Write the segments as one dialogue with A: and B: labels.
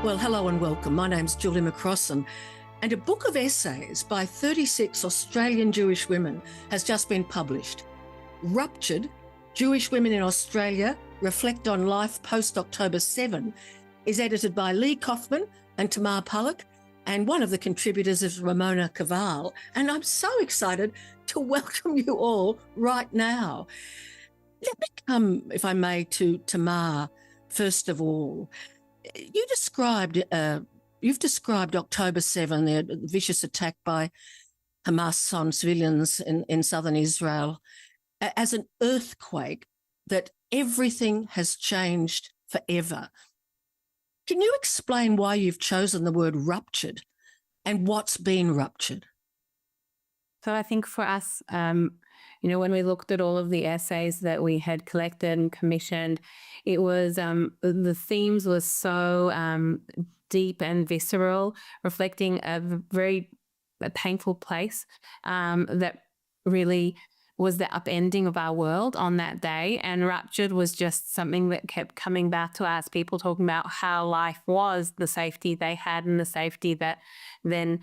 A: Well, hello and welcome. My name's Julie McCrossin, and a book of essays by 36 Australian Jewish women has just been published. Ruptured, Jewish Women in Australia Reflect on Life Post-October 7 is edited by Kofman and Tamar Paluch, and one of the contributors is Ramona Caval. And I'm so excited to welcome you all right now. Let me come, if I may, to Tamar first of all. You've described October 7, the vicious attack by Hamas on civilians in southern Israel, as an earthquake that everything has changed forever. Can you explain why you've chosen the word ruptured and what's been ruptured?
B: So I think for us, when we looked at all of the essays that we had collected and commissioned, it was the themes were so deep and visceral, reflecting a very painful place that really was the upending of our world on that day. And Ruptured was just something that kept coming back to us, people talking about how life was, the safety they had and the safety that then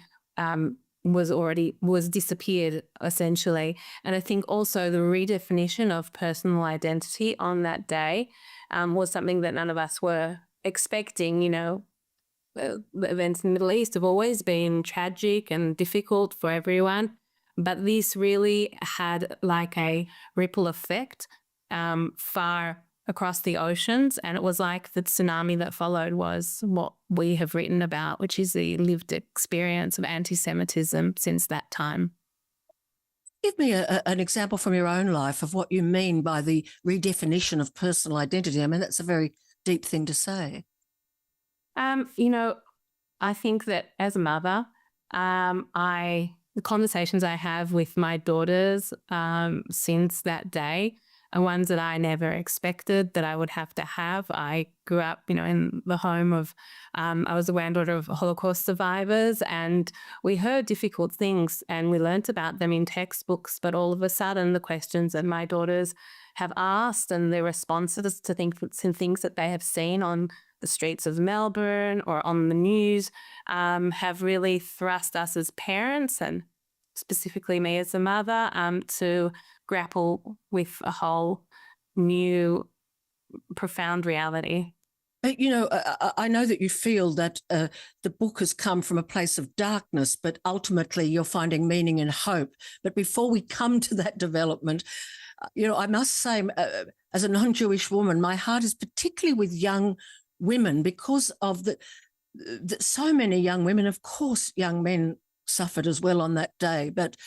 B: was disappeared essentially. And I think also the redefinition of personal identity on that day was something that none of us were expecting. The events in the Middle East have always been tragic and difficult for everyone, but this really had like a ripple effect far across the oceans, and it was like the tsunami that followed was what we have written about, which is the lived experience of anti-Semitism since that time.
A: Give me an example from your own life of what you mean by the redefinition of personal identity. I mean, that's a very deep thing to say.
B: I think that as a mother, the conversations I have with my daughters since that day are ones that I never expected that I would have to have. I grew up, in the home of, I was the granddaughter of Holocaust survivors, and we heard difficult things and we learnt about them in textbooks, but all of a sudden the questions that my daughters have asked and their responses to things that they have seen on the streets of Melbourne or on the news have really thrust us as parents, and specifically me as a mother, to grapple with a whole new profound reality.
A: I know that you feel that the book has come from a place of darkness, but ultimately you're finding meaning and hope. But before we come to that development, I must say, as a non-Jewish woman, my heart is particularly with young women because of so many young women. Of course, young men suffered as well on that day, but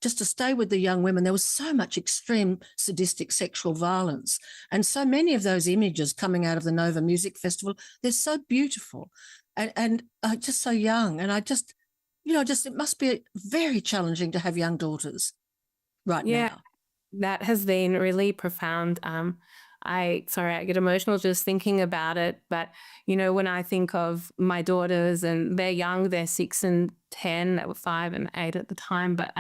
A: just to stay with the young women, there was so much extreme sadistic sexual violence, and so many of those images coming out of the Nova Music Festival, they're so beautiful and just so young. And it must be very challenging to have young daughters right now.
B: That has been really profound. I get emotional just thinking about it. But, when I think of my daughters, and they're young, they're 6 and 10, they were 5 and 8 at the time. But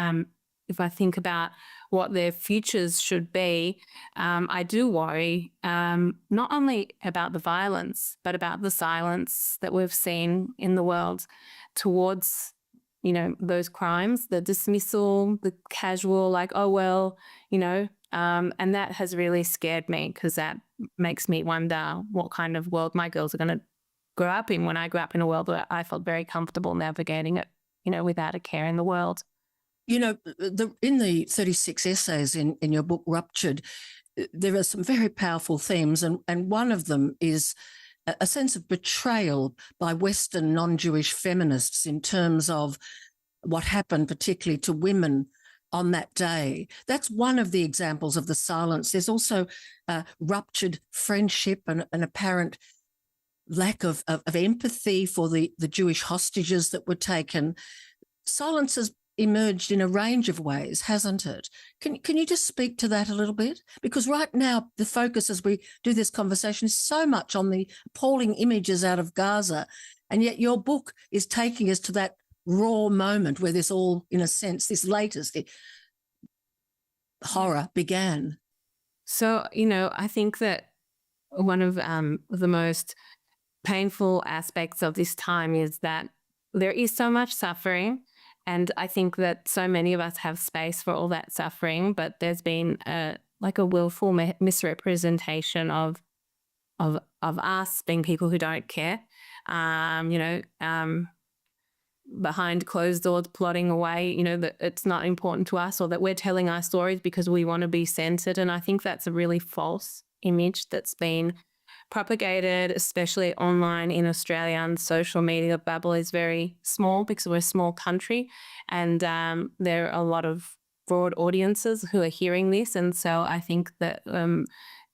B: if I think about what their futures should be, I do worry not only about the violence, but about the silence that we've seen in the world towards those crimes, the dismissal, the casual, like, oh, well, and that has really scared me, because that makes me wonder what kind of world my girls are going to grow up in when I grew up in a world where I felt very comfortable navigating it, without a care in the world.
A: In the 36 essays in your book, Ruptured, there are some very powerful themes, and one of them is a sense of betrayal by Western non-Jewish feminists in terms of what happened particularly to women on that day. That's one of the examples of the silence. There's also ruptured friendship and an apparent lack of empathy for the Jewish hostages that were taken. Silence has emerged in a range of ways, hasn't it? Can you just speak to that a little bit? Because right now the focus as we do this conversation is so much on the appalling images out of Gaza, and yet your book is taking us to that raw moment where this all, in a sense, this latest horror began.
B: So, I think that one of the most painful aspects of this time is that there is so much suffering. And I think that so many of us have space for all that suffering, but there's been a willful misrepresentation of us being people who don't care, behind closed doors plotting away, that it's not important to us, or that we're telling our stories because we want to be censored. And I think that's a really false image that's been propagated, especially online in Australia, and social media bubble is very small because we're a small country, and there are a lot of broad audiences who are hearing this. And so I think that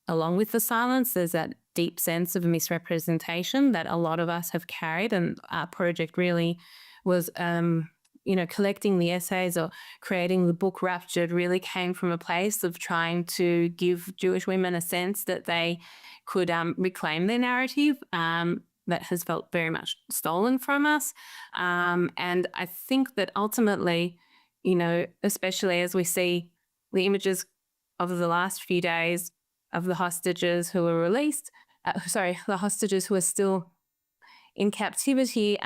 B: along with the silence, there's that deep sense of misrepresentation that a lot of us have carried, and our project really was collecting the essays or creating the book Ruptured really came from a place of trying to give Jewish women a sense that they could reclaim their narrative that has felt very much stolen from us. And I think that ultimately, especially as we see the images of the last few days of the hostages who were released, the hostages who are still in captivity,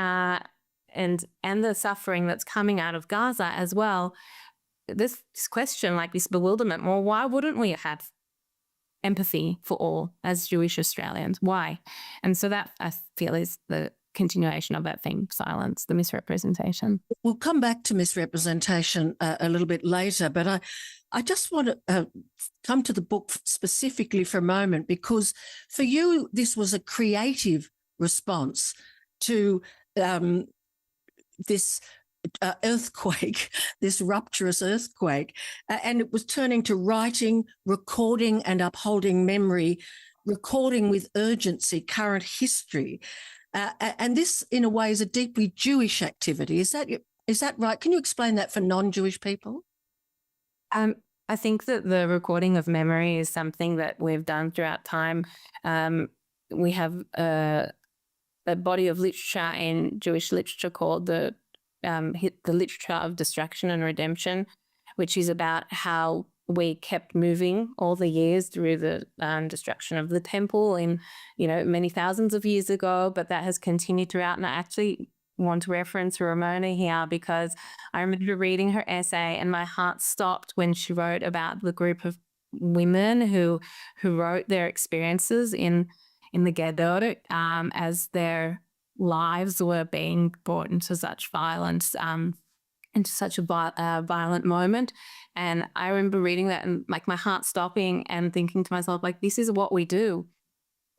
B: and the suffering that's coming out of Gaza as well, this question, like this bewilderment, well, why wouldn't we have empathy for all as Jewish Australians? Why? And so that, I feel, is the continuation of that theme, silence, the misrepresentation.
A: We'll come back to misrepresentation a little bit later, but I just want to come to the book specifically for a moment, because for you, this was a creative response to this earthquake, this rupturous earthquake, and it was turning to writing, recording and upholding memory, recording with urgency current history. And this, in a way, is a deeply Jewish activity. Is that right? Can you explain that for non-Jewish people?
B: I think that the recording of memory is something that we've done throughout time. We have a body of literature in Jewish literature called the Literature of Destruction and Redemption, which is about how we kept moving all the years through the destruction of the temple in, many thousands of years ago, but that has continued throughout. And I actually want to reference Ramona here because I remember reading her essay and my heart stopped when she wrote about the group of women who wrote their experiences in the Gedor as their lives were being brought into such violence, into such a violent moment. And I remember reading that and like my heart stopping and thinking to myself, like, this is what we do.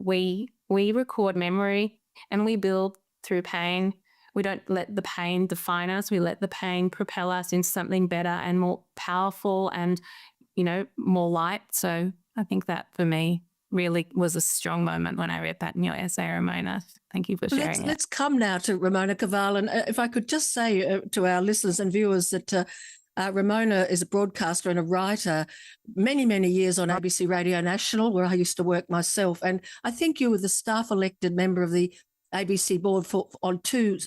B: We record memory and we build through pain. We don't let the pain define us. We let the pain propel us into something better and more powerful and, more light. So I think that for me really was a strong moment when I read that in your essay, Ramona. Thank you for sharing it.
A: Let's come now to Ramona Kaval. And if I could just say to our listeners and viewers that Ramona is a broadcaster and a writer, many, many years on ABC Radio National, where I used to work myself. And I think you were the staff elected member of the ABC board for two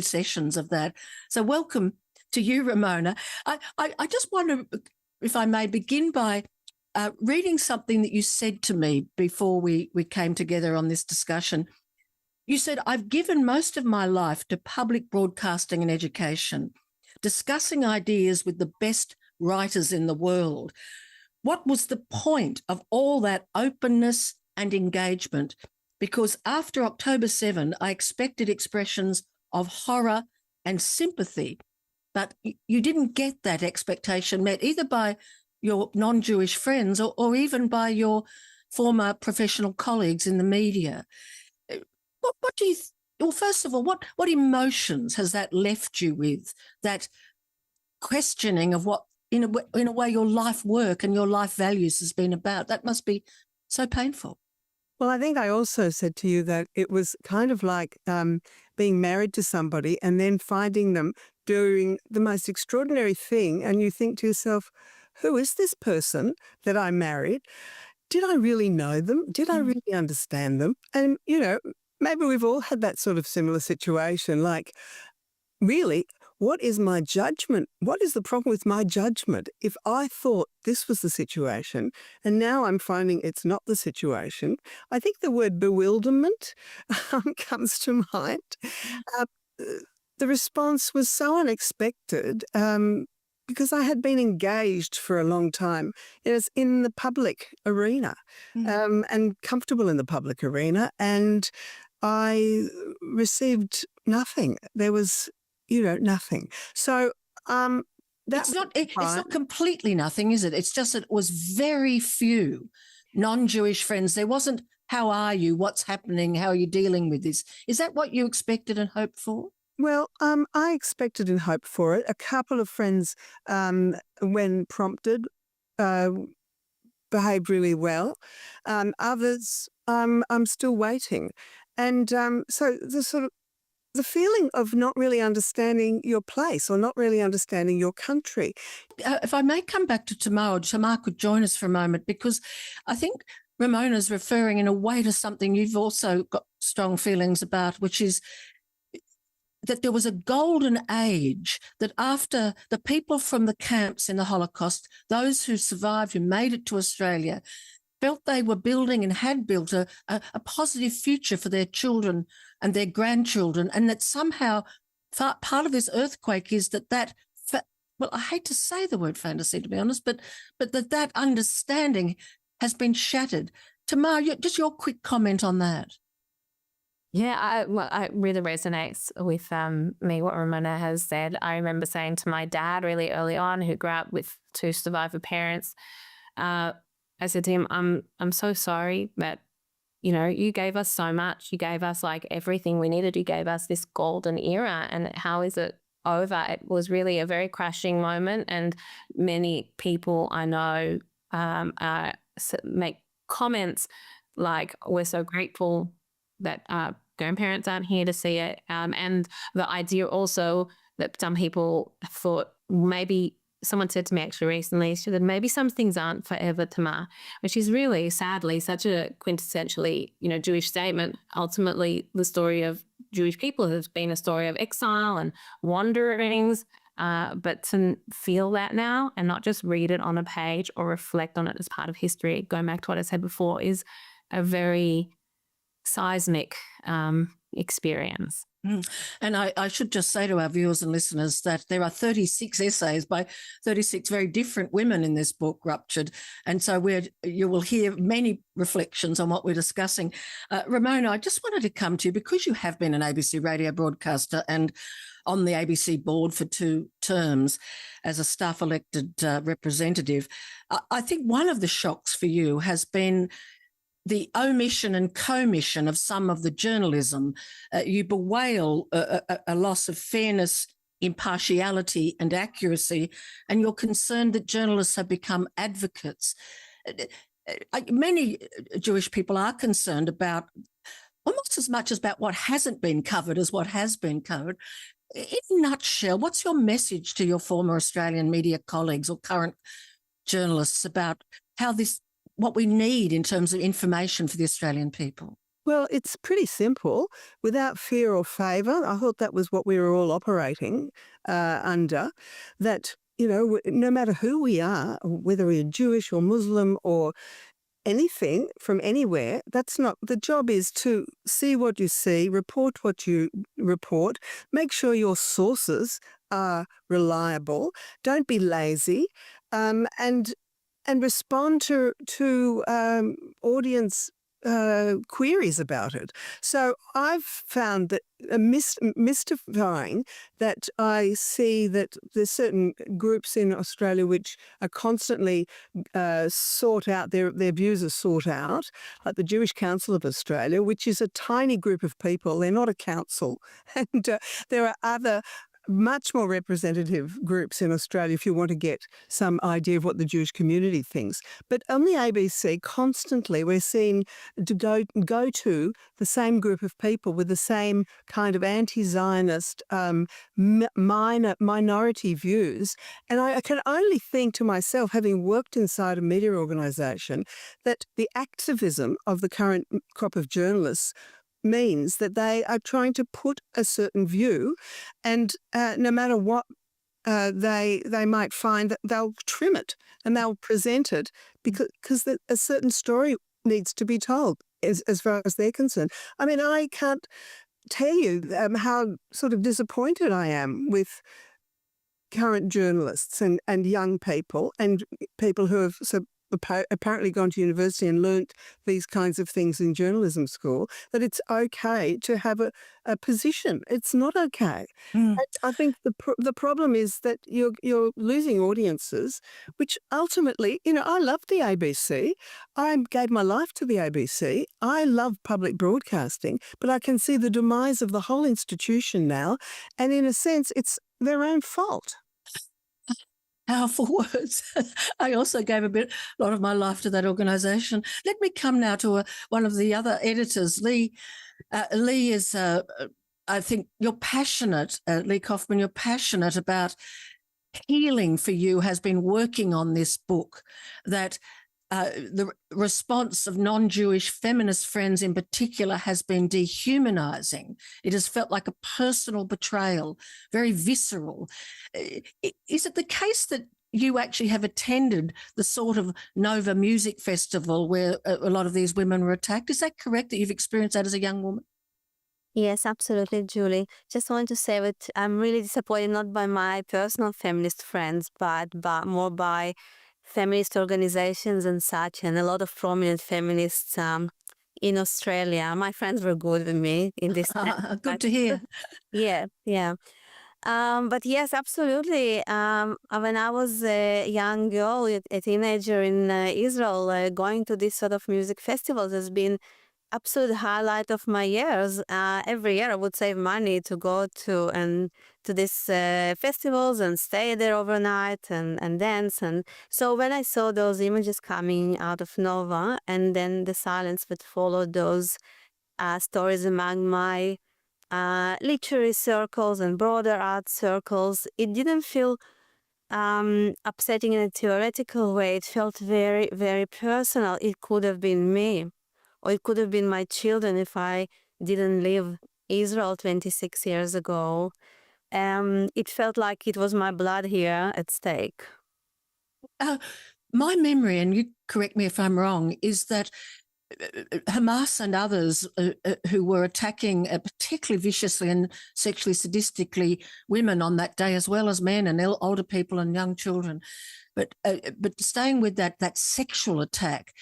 A: sessions of that. So welcome to you, Ramona. I just wonder if I may begin by reading something that you said to me before we came together on this discussion. You said, I've given most of my life to public broadcasting and education, discussing ideas with the best writers in the world. What was the point of all that openness and engagement? Because after October 7, I expected expressions of horror and sympathy, but you didn't get that expectation met either by your non-Jewish friends or even by your former professional colleagues in the media. What do you well, first of all, what emotions has that left you with, that questioning of what, in a way, your life work and your life values has been about? That must be so painful.
C: Well, I think I also said to you that it was kind of like being married to somebody and then finding them doing the most extraordinary thing. And you think to yourself, who is this person that I married? Did I really know them? Did I really understand them? And, maybe we've all had that sort of similar situation. Like, really, what is my judgment? What is the problem with my judgment? If I thought this was the situation and now I'm finding it's not the situation, I think the word bewilderment comes to mind. Uh, the response was so unexpected because I had been engaged for a long time in the public arena and comfortable in the public arena, and I received nothing. There was, nothing. So
A: it's not completely nothing, is it? It's just that it was very few non-Jewish friends. There wasn't, how are you? What's happening? How are you dealing with this? Is that what you expected and hoped for?
C: Well, I expected and hoped for it. A couple of friends, when prompted, behaved really well. Others, I'm still waiting. And so the feeling of not really understanding your place or not really understanding your country.
A: If I may come back to Tamar could join us for a moment, because I think Ramona's referring in a way to something you've also got strong feelings about, which is that there was a golden age, that after the people from the camps in the Holocaust, those who survived, who made it to Australia, felt they were building and had built a positive future for their children and their grandchildren, and that somehow part of this earthquake is well, I hate to say the word fantasy, to be honest, but that understanding has been shattered. Tamar, just your quick comment on that.
B: Yeah, I really resonates with me, what Ramona has said. I remember saying to my dad really early on, who grew up with two survivor parents, I said to him, I'm so sorry that, you gave us so much. You gave us like everything we needed. You gave us this golden era, and how is it over? It was really a very crashing moment, and many people I know make comments like, we're so grateful that grandparents aren't here to see it. And the idea also that some people thought, maybe someone said to me actually recently, she said, maybe some things aren't forever, Tamar, which is really, sadly, such a quintessentially, Jewish statement. Ultimately, the story of Jewish people has been a story of exile and wanderings, but to feel that now and not just read it on a page or reflect on it as part of history, going back to what I said before, is a very seismic experience.
A: And I should just say to our viewers and listeners that there are 36 essays by 36 very different women in this book, Ruptured. And so you will hear many reflections on what we're discussing. Ramona, I just wanted to come to you, because you have been an ABC radio broadcaster and on the ABC board for 2 terms as a staff elected representative. I think one of the shocks for you has been the omission and commission of some of the journalism. You bewail a loss of fairness, impartiality and accuracy, and you're concerned that journalists have become advocates. Many Jewish people are concerned about almost as much about what hasn't been covered as what has been covered. In a nutshell, what's your message to your former Australian media colleagues or current journalists about what we need in terms of information for the Australian people?
C: Well, it's pretty simple. Without fear or favour, I thought that was what we were all operating under, that, no matter who we are, whether we're Jewish or Muslim or anything from anywhere, that's not, the job is to see what you see, report what you report, make sure your sources are reliable, don't be lazy, and respond to audience queries about it. So I've found that mystifying that I see that there's certain groups in Australia which are constantly sought out, their views are sought out, like the Jewish Council of Australia, which is a tiny group of people. They're not a council. And there are other much more representative groups in Australia if you want to get some idea of what the Jewish community thinks. But on the ABC, constantly we're seen to go to the same group of people with the same kind of anti-Zionist minority views. And I can only think to myself, having worked inside a media organisation, that the activism of the current crop of journalists means that they are trying to put a certain view, and no matter what they might find, that they'll trim it and they'll present it because a certain story needs to be told as far as they're concerned. I mean, I can't tell you how sort of disappointed I am with current journalists and young people and people who have apparently gone to university and learnt these kinds of things in journalism school, that it's okay to have a position. It's not okay. I think the problem is that you're losing audiences, which ultimately, I love the ABC. I gave my life to the ABC. I love public broadcasting, but I can see the demise of the whole institution now, and in a sense, it's their own fault.
A: Powerful words. I also gave a lot of my life to that organisation. Let me come now to one of the other editors, Lee. Lee is, I think, you're passionate, Lee Kofman, you're passionate about healing for you, has been working on this book, that the response of non-Jewish feminist friends in particular has been dehumanizing. It has felt like a personal betrayal, very visceral. Is it the case that you actually have attended the sort of Nova Music Festival where a lot of these women were attacked? Is that correct, that you've experienced that as a young woman?
D: Yes, absolutely, Julie. Just want to say that I'm really disappointed not by my personal feminist friends, but more by feminist organizations and such, and a lot of prominent feminists in Australia. My friends were good with me in this.
A: Good to hear.
D: Yeah. But yes, absolutely. When I was a young girl, a teenager in Israel, going to this sort of music festivals has been absolute highlight of my years. Every year I would save money to go to these festivals and stay there overnight and dance. And so when I saw those images coming out of Nova, and then the silence that followed those stories among my literary circles and broader art circles, it didn't feel upsetting in a theoretical way. It felt very, very personal. It could have been me, or it could have been my children if I didn't leave Israel 26 years ago. It felt like it was my blood here at stake.
A: My memory, and you correct me if I'm wrong, is that Hamas and others who were attacking particularly viciously and sexually sadistically women on that day, as well as men and older people and young children, but staying with that sexual attack,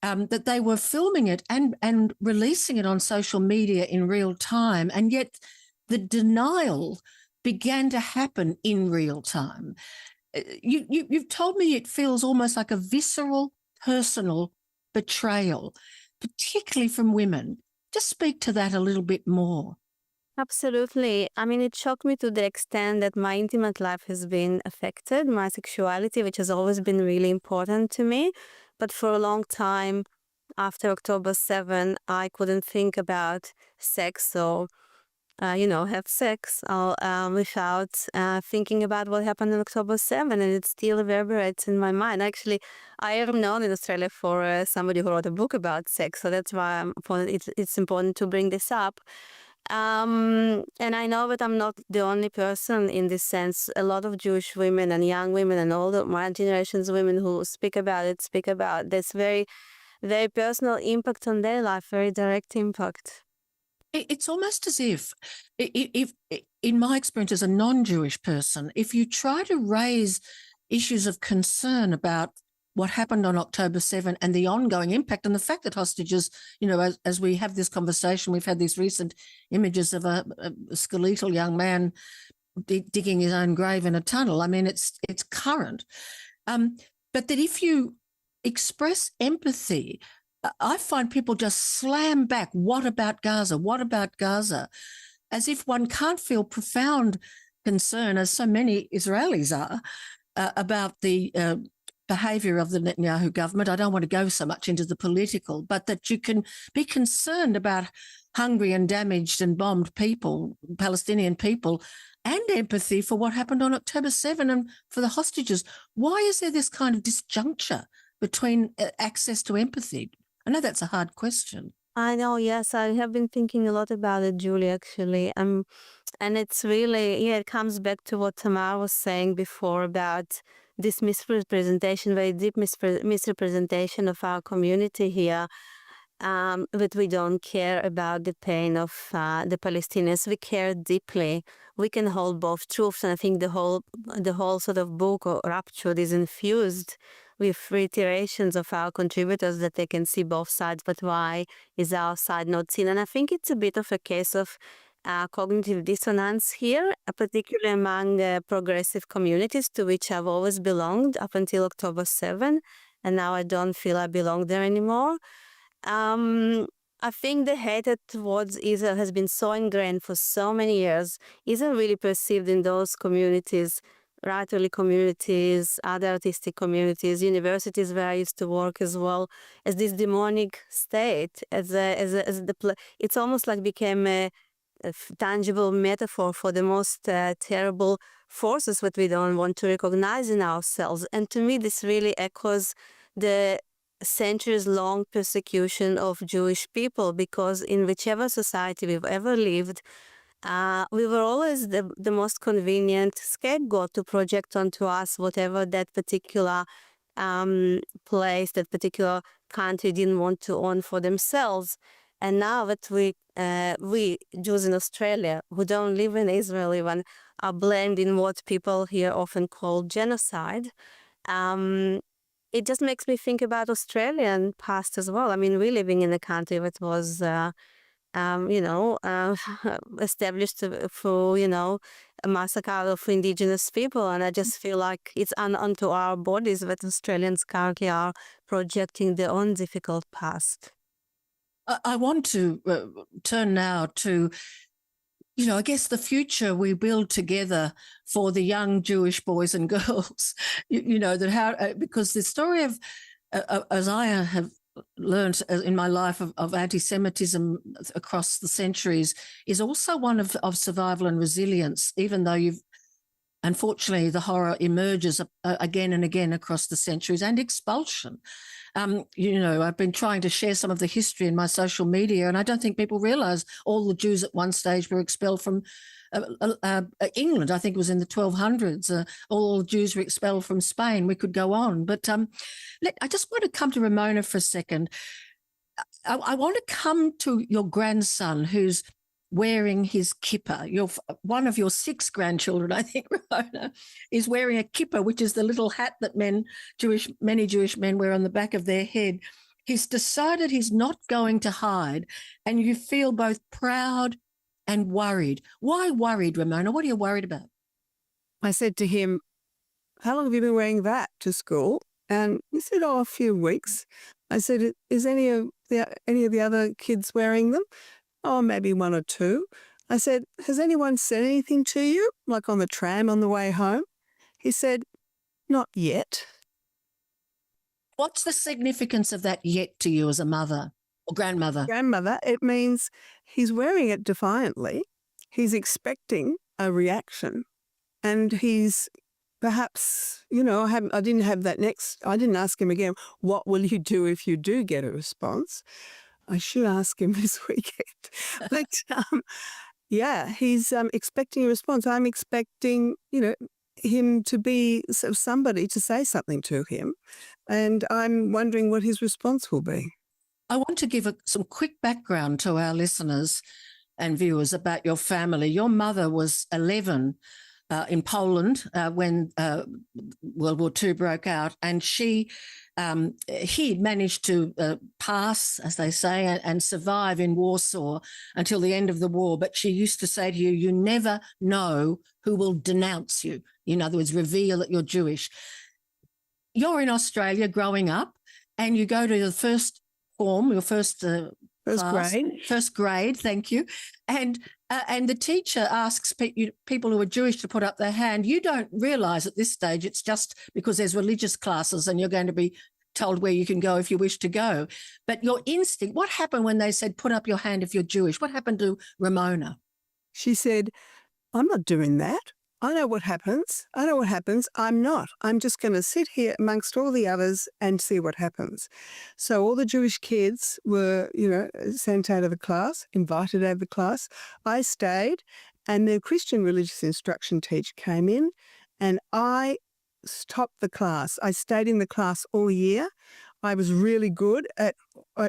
A: that they were filming it and releasing it on social media in real time, and yet the denial began to happen in real time. You've told me it feels almost like a visceral, personal betrayal, particularly from women. Just speak to that a little bit more.
D: Absolutely. I mean, it shocked me to the extent that my intimate life has been affected, my sexuality, which has always been really important to me. But for a long time, after October 7, I couldn't think about sex or have sex without thinking about what happened on October 7, and it still reverberates in my mind. Actually, I am known in Australia for somebody who wrote a book about sex, so that's why it's important to bring this up. And I know that I'm not the only person in this sense. A lot of Jewish women and young women and older, my generation's women who speak about this very, very personal impact on their life, very direct impact.
A: It's almost as if, in my experience as a non-Jewish person, if you try to raise issues of concern about what happened on October 7 and the ongoing impact and the fact that hostages, as we have this conversation, we've had these recent images of a skeletal young man digging his own grave in a tunnel. I mean, it's current. But that if you express empathy, I find people just slam back, what about Gaza? What about Gaza? As if one can't feel profound concern, as so many Israelis are, about the behaviour of the Netanyahu government. I don't want to go so much into the political, but that you can be concerned about hungry and damaged and bombed people, Palestinian people, and empathy for what happened on October 7 and for the hostages. Why is there this kind of disjuncture between access to empathy? I know that's a hard question.
D: I know, yes, I have been thinking a lot about it, Julie, actually. And it's really, yeah, it comes back to what Tamar was saying before about this misrepresentation, very deep misrepresentation of our community here. But we don't care about the pain of the Palestinians. We care deeply. We can hold both truths, and I think the whole sort of book or Ruptured is infused with reiterations of our contributors that they can see both sides, but why is our side not seen? And I think it's a bit of a case of cognitive dissonance here, particularly among progressive communities to which I've always belonged up until October 7, and now I don't feel I belong there anymore. I think the hatred towards Israel has been so ingrained for so many years, isn't really perceived in those communities, right-early communities, other artistic communities, universities where I used to work as well, as this demonic state, it's almost like became a tangible metaphor for the most terrible forces that we don't want to recognize in ourselves. And to me, this really echoes the centuries-long persecution of Jewish people, because in whichever society we've ever lived, we were always the most convenient scapegoat to project onto us whatever that particular place, that particular country didn't want to own for themselves. And now that we Jews in Australia who don't live in Israel even are blamed in what people here often call genocide, it just makes me think about Australian past as well. I mean, we're living in a country that was, established for, a massacre of indigenous people. And I just feel like it's unto our bodies that Australians currently are projecting their own difficult past.
A: I want to turn now to, I guess the future we build together for the young Jewish boys and girls, because the story of, as I have learned in my life of anti-Semitism across the centuries, is also one of survival and resilience, even though unfortunately the horror emerges again and again across the centuries, and expulsion. I've been trying to share some of the history in my social media, and I don't think people realize all the Jews at one stage were expelled from England. I think it was in the 1200s. All the Jews were expelled from Spain. We could go on. But I just want to come to Ramona for a second. I want to come to your grandson who's wearing his kippah. One of your 6 grandchildren, I think, Ramona, is wearing a kippah, which is the little hat that many Jewish men wear on the back of their head. He's decided he's not going to hide, and you feel both proud and worried. Why worried, Ramona? What are you worried about?
C: I said to him, "How long have you been wearing that to school?" And he said, "Oh, a few weeks." I said, "Is any of the other kids wearing them?" "Oh, maybe 1 or 2. I said, "Has anyone said anything to you, like on the tram on the way home?" He said, "Not yet."
A: What's the significance of that yet to you as a mother or grandmother?
C: Grandmother, it means he's wearing it defiantly. He's expecting a reaction. And he's perhaps, I didn't ask him again, what will you do if you do get a response? I should ask him this weekend. But he's expecting a response. I'm expecting, him to be somebody to say something to him. And I'm wondering what his response will be.
A: I want to give some quick background to our listeners and viewers about your family. Your mother was 11 in Poland when World War II broke out, and he managed to pass, as they say, and survive in Warsaw until the end of the war. But she used to say to you, you never know who will denounce you. In other words, reveal that you're Jewish. You're in Australia growing up, and you go to your first form, your first
C: grade.
A: First grade, thank you. And the teacher asks people who are Jewish to put up their hand. You don't realise at this stage it's just because there's religious classes and you're going to be told where you can go if you wish to go. But your instinct, what happened when they said put up your hand if you're Jewish? What happened to Ramona?
C: She said, "I'm not doing that. I know what happens. I know what happens. I'm not. I'm just going to sit here amongst all the others and see what happens. So all the Jewish kids were, sent out of the class, invited out of the class. I stayed, and the Christian religious instruction teacher came in, and I topped the class. I stayed in the class all year. I was really good at,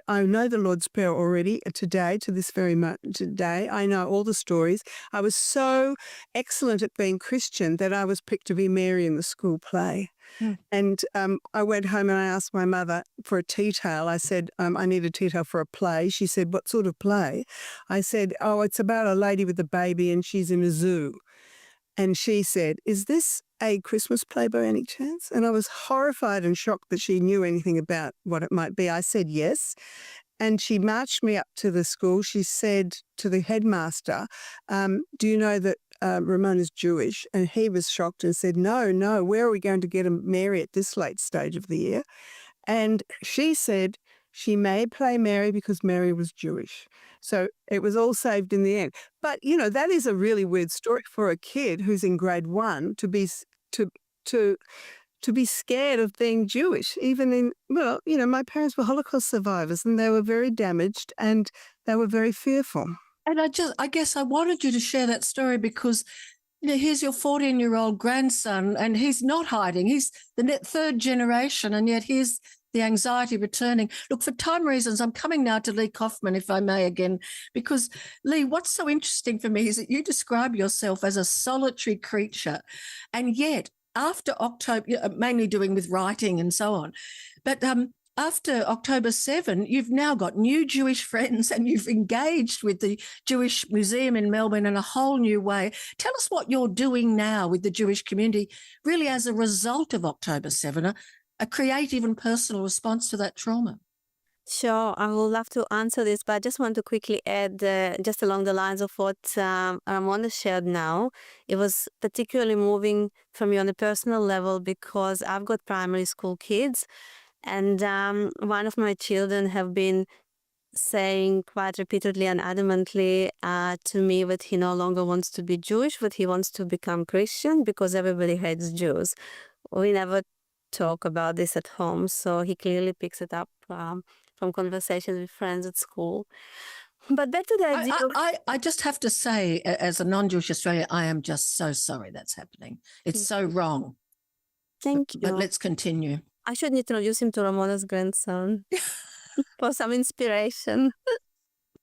C: I know the Lord's Prayer already today, to this very today. I know all the stories. I was so excellent at being Christian that I was picked to be Mary in the school play. And I went home and I asked my mother for a tea towel. I said, I need a tea towel for a play. She said, what sort of play? I said, oh, it's about a lady with a baby and she's in a zoo. And she said, is this a Christmas play by any chance? And I was horrified and shocked that she knew anything about what it might be. I said yes. And she marched me up to the school. She said to the headmaster, do you know that Ramona's Jewish? And he was shocked and said, no, where are we going to get a Mary at this late stage of the year? And she said she may play Mary because Mary was Jewish. So it was all saved in the end. But, that is a really weird story for a kid who's in grade 1 to be scared of being Jewish, even in, my parents were Holocaust survivors and they were very damaged and they were very fearful.
A: And I guess I wanted you to share that story because, here's your 14-year-old grandson and he's not hiding. He's the third generation, and yet here's the anxiety returning. Look, for time reasons, I'm coming now to Lee Kofman, if I may again, because Lee, what's so interesting for me is that you describe yourself as a solitary creature, and yet after October, mainly doing with writing and so on, but after October 7, you've now got new Jewish friends and you've engaged with the Jewish Museum in Melbourne in a whole new way. Tell us what you're doing now with the Jewish community, really as a result of October 7, a creative and personal response to that trauma.
D: Sure, I would love to answer this, but I just want to quickly add, just along the lines of what Ramona shared now. It was particularly moving for me on a personal level because I've got primary school kids, and one of my children have been saying quite repeatedly and adamantly to me that he no longer wants to be Jewish, but he wants to become Christian because everybody hates Jews. We never talk about this at home, so he clearly picks it up from conversations with friends at school. But back to the idea.
A: I just have to say, as a non-Jewish Australian, I am just so sorry that's happening. It's so wrong.
D: Thank you.
A: But let's continue.
D: I should introduce him to Ramona's grandson for some inspiration.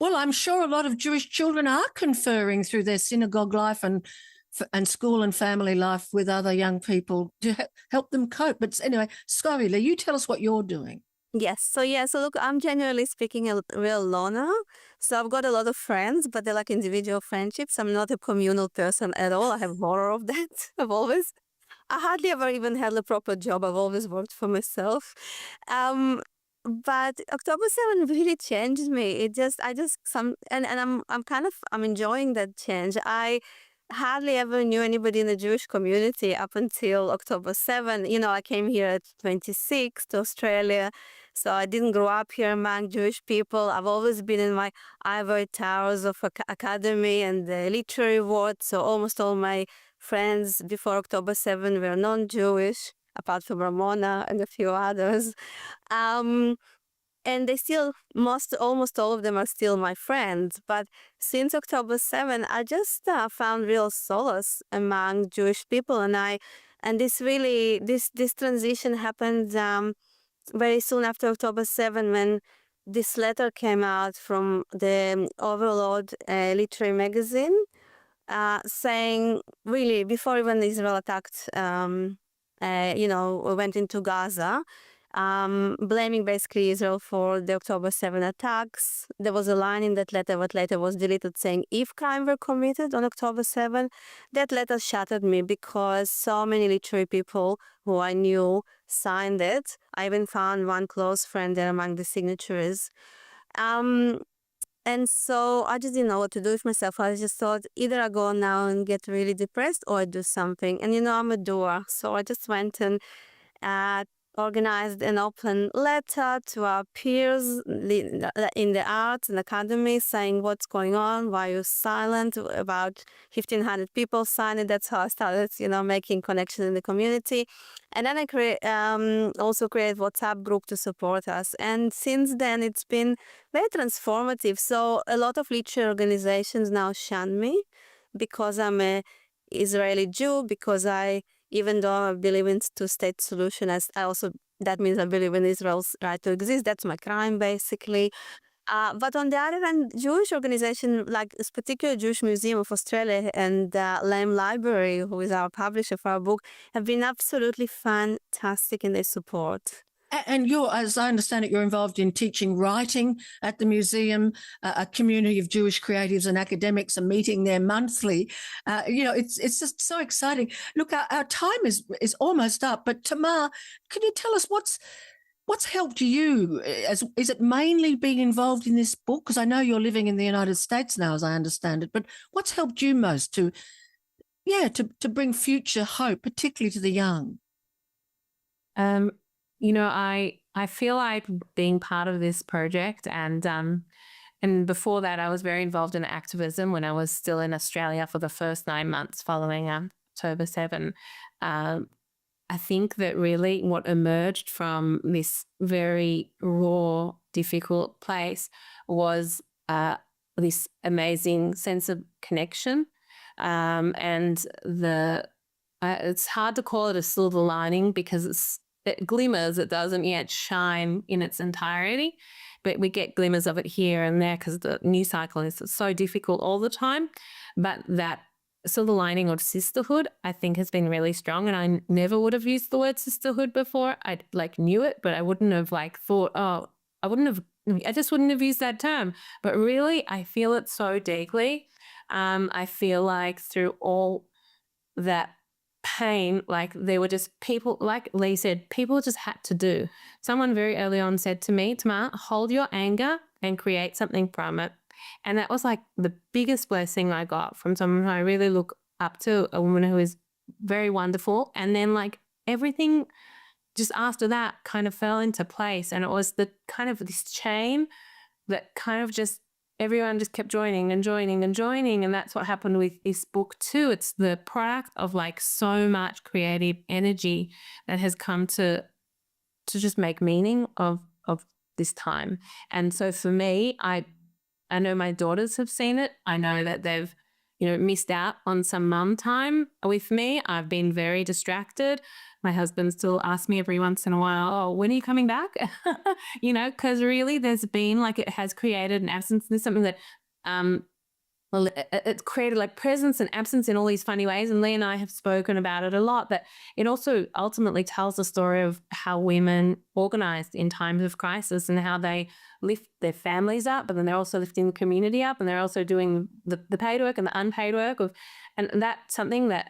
A: Well, I'm sure a lot of Jewish children are conferring through their synagogue life and school and family life with other young people to help them cope. But anyway, Lee, you tell us what you're doing.
D: Yes. So look, I'm generally speaking a real loner. So I've got a lot of friends, but they're like individual friendships. I'm not a communal person at all. I have horror of that. I hardly ever even had a proper job. I've always worked for myself. But October 7 really changed me. I'm enjoying that change. I hardly ever knew anybody in the Jewish community up until October 7. I came here at 26 to Australia, so I didn't grow up here among Jewish people. I've always been in my ivory towers of academy and the literary world, so almost all my friends before October 7 were non-Jewish, apart from Ramona and a few others. And they still, almost all of them are still my friends. But since October 7, I just found real solace among Jewish people. And this transition happened very soon after October 7, when this letter came out from the Overlord literary magazine, saying, really, before even Israel attacked, went into Gaza, blaming basically Israel for the October 7 attacks. There was a line in that letter that later was deleted saying, if crime were committed on October 7, that letter shattered me because so many literary people who I knew signed it. I even found one close friend there among the signatories. And so I just didn't know what to do with myself. I just thought either I go now and get really depressed or I do something. And I'm a doer. So I just went and organized an open letter to our peers in the arts and academy saying what's going on, why you're silent. About 1,500 people signed it. That's how I started, making connections in the community. And then I also created WhatsApp group to support us. And since then, it's been very transformative. So a lot of literary organizations now shun me because I'm a Israeli Jew, because even though I believe in two-state solution, that means I believe in Israel's right to exist. That's my crime, basically. But on the other hand, Jewish organizations like this particular Jewish Museum of Australia and Lamm Library, who is our publisher for our book, have been absolutely fantastic in their support.
A: And as I understand it, you're involved in teaching writing at the museum. A community of Jewish creatives and academics are meeting there monthly. It's just so exciting. Look, our time is almost up. But Tamar, can you tell us what's helped you? Is it mainly being involved in this book? Because I know you're living in the United States now, as I understand it. But what's helped you most to bring future hope, particularly to the young?
B: I feel like being part of this project, and before that, I was very involved in activism when I was still in Australia for the first 9 months following October 7. I think that really what emerged from this very raw, difficult place was this amazing sense of connection, and it's hard to call it a silver lining because it glimmers, it doesn't yet shine in its entirety, but we get glimmers of it here and there because the news cycle is so difficult all the time. But that silver lining or sisterhood, I think, has been really strong. And I never would have used the word sisterhood before. I knew it, but I wouldn't have thought, I just wouldn't have used that term. But really, I feel it so deeply. I feel like through all that pain, there were just people, like Lee said, people just had to do. Someone very early on said to me, Tamar, hold your anger and create something from it. And that was the biggest blessing I got from someone who I really look up to, a woman who is very wonderful. And then everything just after that kind of fell into place. And it was the kind of this chain that kind of just everyone just kept joining and joining and joining. And that's what happened with this book too. It's the product of so much creative energy that has come to just make meaning of this time. And so for me, I know my daughters have seen it. I know that they've, missed out on some mum time with me. I've been very distracted. My husband still asks me every once in a while, oh, when are you coming back? Because really there's been it has created an absence. There's something that it's created presence and absence in all these funny ways. And Lee and I have spoken about it a lot, that it also ultimately tells the story of how women organized in times of crisis and how they lift their families up, but then they're also lifting the community up, and they're also doing the paid work and the unpaid work and that's something that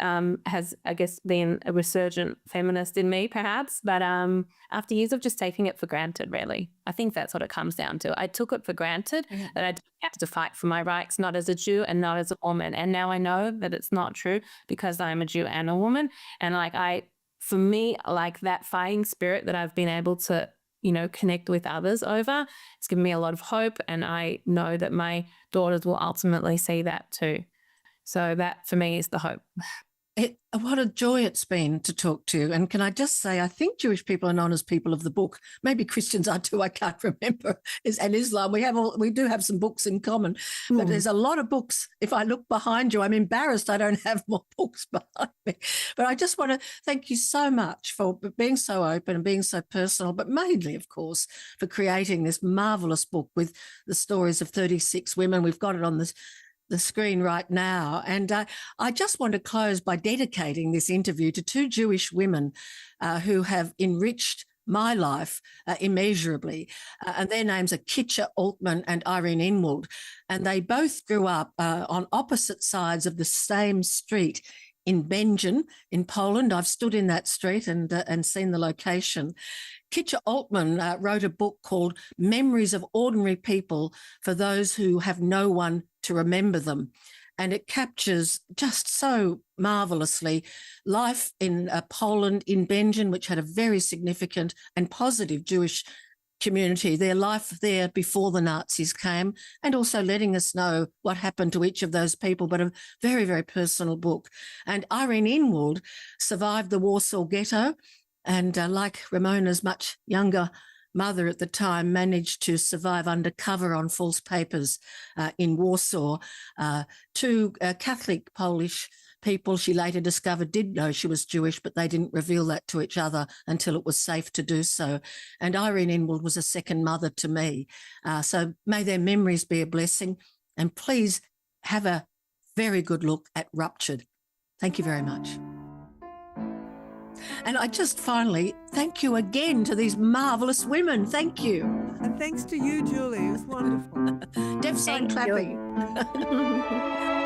B: has, I guess, been a resurgent feminist in me, perhaps. But after years of just taking it for granted, really, I think that's what it comes down to. I took it for granted that I didn't have to fight for my rights, not as a Jew and not as a woman. And now I know that it's not true because I'm a Jew and a woman. And for me, that fighting spirit that I've been able to connect with others over, it's given me a lot of hope, and I know that my daughters will ultimately see that too. So that for me is the hope.
A: What a joy it's been to talk to you. And can I just say, I think Jewish people are known as people of the book. Maybe Christians are too, I can't remember. And Islam, we do have some books in common, but there's a lot of books. If I look behind you, I'm embarrassed I don't have more books behind me. But I just want to thank you so much for being so open and being so personal, but mainly, of course, for creating this marvelous book with the stories of 36 women. We've got it on the screen right now. And I just want to close by dedicating this interview to two Jewish women who have enriched my life immeasurably. And their names are Kitcha Altman and Irene Inwald. And they both grew up on opposite sides of the same street in Benjamin in Poland. I've stood in that street and seen the location. Kitcha Altman wrote a book called Memories of Ordinary People for Those Who Have No One to Remember Them. and it captures just so marvellously life in Poland, in Benjamin, which had a very significant and positive Jewish community, their life there before the Nazis came, and also letting us know what happened to each of those people, but a very, very personal book. And Irene Inwald survived the Warsaw Ghetto, and like Ramona's much younger mother at the time, managed to survive undercover on false papers in Warsaw. Two Catholic Polish people she later discovered did know she was Jewish, but they didn't reveal that to each other until it was safe to do so. And Irene Inwald was a second mother to me. So may their memories be a blessing. And please have a very good look at Ruptured. Thank you very much. And I just finally thank you again to these marvellous women. Thank you.
C: And thanks to you, Julie. It was wonderful.
A: Deaf sign
D: Thank you.
A: clapping.